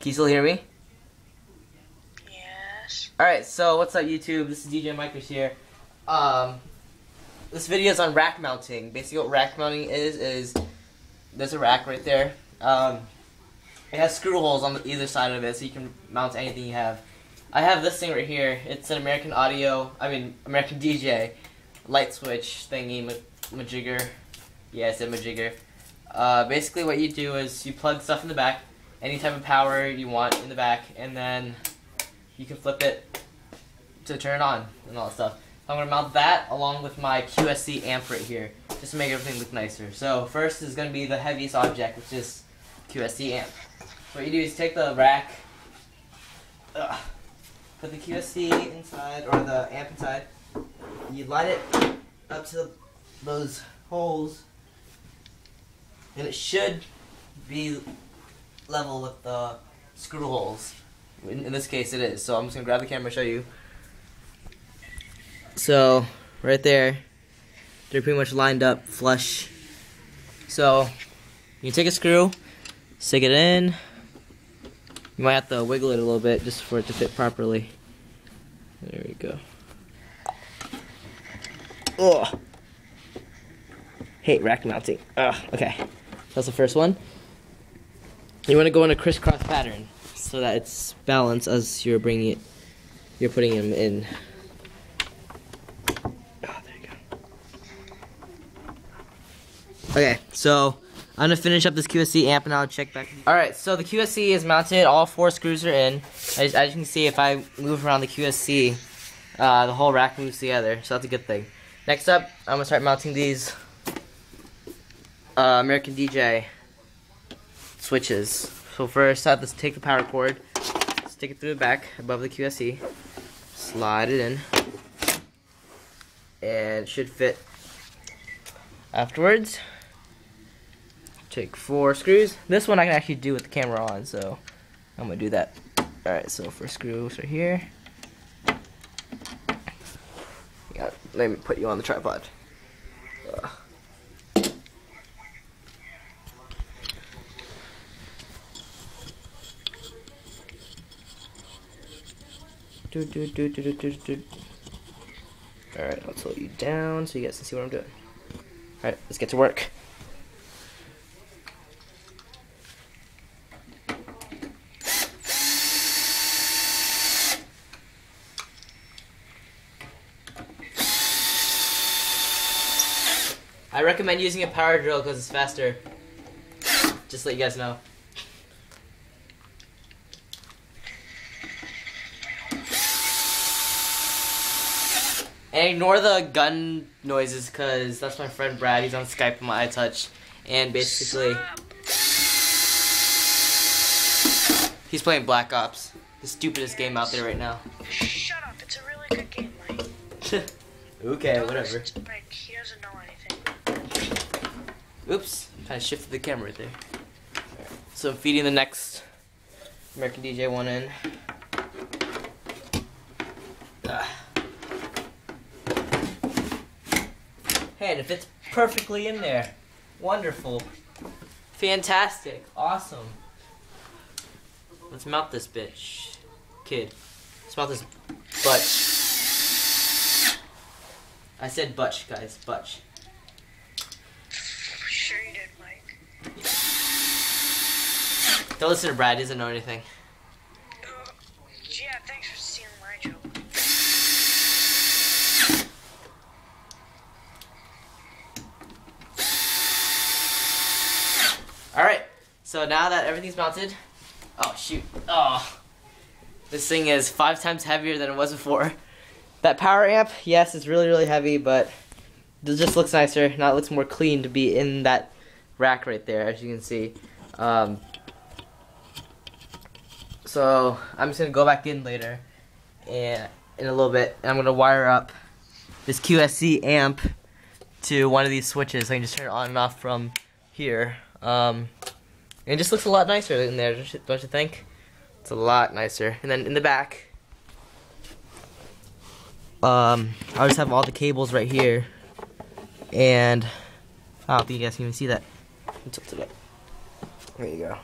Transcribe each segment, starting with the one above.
Can you still hear me? Yes. Alright, so what's up YouTube? This is DJ Micros here. This video is on rack mounting. Basically what rack mounting is there's a rack right there. It has screw holes on either side of it so you can mount anything you have. I have this thing right here. It's an American DJ light switch thingy, majigger. Yeah, it's a majigger. Basically what you do is you plug stuff in the back, any type of power you want in the back, and then you can flip it to turn it on and all that stuff. So I'm going to mount that along with my QSC amp right here, just to make everything look nicer. So first is going to be the heaviest object, which is QSC amp. What you do is take the rack, put the QSC inside, or the amp inside, you line it up to those holes, and it should be level with the screw holes. In this case it is, so I'm just going to grab the camera and show you. So, right there, they're pretty much lined up flush. So, you take a screw, stick it in. You might have to wiggle it a little bit just for it to fit properly. There we go. Ugh. Hate rack mounting. Ugh. Okay, that's the first one. You want to go in a crisscross pattern so that it's balanced as you're putting them in. Oh, there you go. Okay, so I'm gonna finish up this QSC amp and I'll check back. Alright, so the QSC is mounted, all 4 screws are in. As you can see, if I move around the QSC, the whole rack moves together, so that's a good thing. Next up, I'm gonna start mounting these American DJ switches. So first, I have to take the power cord, stick it through the back above the QSC, slide it in, and it should fit. Afterwards, take 4 screws. This one I can actually do with the camera on, so I'm gonna do that. Alright, so first screw is right here. Let me put you on the tripod. Alright, I'll slow you down so you guys can see what I'm doing. Alright, let's get to work. I recommend using a power drill because it's faster. Just to let you guys know. And ignore the gun noises because that's my friend Brad. He's on Skype with my iTouch. And basically, he's playing Black Ops. The stupidest game out there right now. Shut up, it's a really good game, Mike. Okay, Don't whatever. listen to Mike, he doesn't know anything. Oops, kind of shifted the camera right there. Right. So I'm feeding the next American DJ one in. Hey, and it fits perfectly in there. Wonderful. Fantastic. Awesome. Let's mount this bitch. Kid. Let's mount this butch. I said butch, guys. Butch. Sure you did, Mike. Don't listen to Brad. He doesn't know anything. Yeah, thanks for stealing my joke. Alright, so now that everything's mounted, oh shoot, oh, this thing is 5 times heavier than it was before. That power amp, yes, it's really, really heavy, but it just looks nicer. Now it looks more clean to be in that rack right there, as you can see. So I'm just gonna go back in later, and in a little bit, and I'm gonna wire up this QSC amp to one of these switches. I can just turn it on and off from here. It just looks a lot nicer in there, don't you think? It's a lot nicer. And then in the back, I'll just have all the cables right here, and I don't think you guys can even see that. Tilt it up. There you go.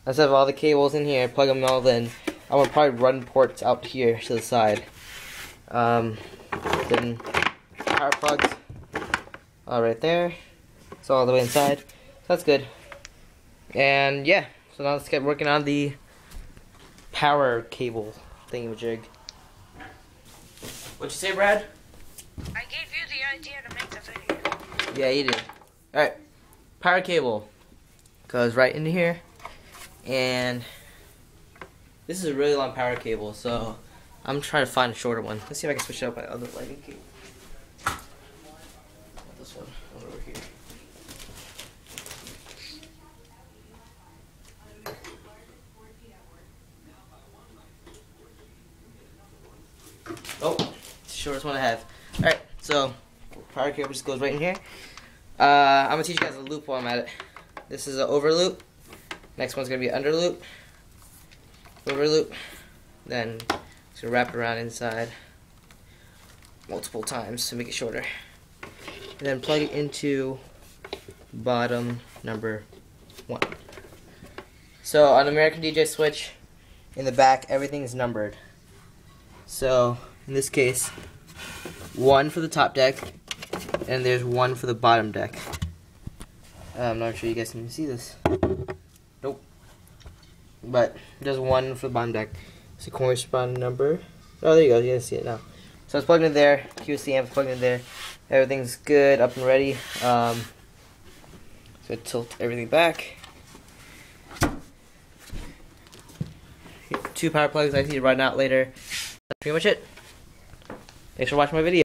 I just have all the cables in here, plug them all in. I'm gonna probably run ports out here to the side. Then power plugs all right there. It's all the way inside. So that's good. And yeah, so now let's get working on the power cable thingamajig. What'd you say, Brad? I gave you the idea to make the video. Yeah, you did. Alright, power cable goes right into here. And this is a really long power cable, so I'm trying to find a shorter one. Let's see if I can switch it out by other lighting cable. This one over here. Oh, it's the shortest one I have. Alright, so power cable just goes right in here. I'm gonna teach you guys a loop while I'm at it. This is an over loop. Next one's gonna be under loop. Over loop. Then just gonna wrap it around inside multiple times to make it shorter. And then plug it into bottom number 1. So on American DJ switch, in the back everything is numbered. So in this case, 1 for the top deck, and there's 1 for the bottom deck. I'm not sure you guys can see this. Nope. But there's 1 for the bottom deck. It's a corresponding number. Oh, there you go. You can see it now. So it's plugged in there. QC amp plugged in there. Everything's good, up and ready. So tilt everything back. 2 power plugs I need to run out later. That's pretty much it. Thanks for watching my video.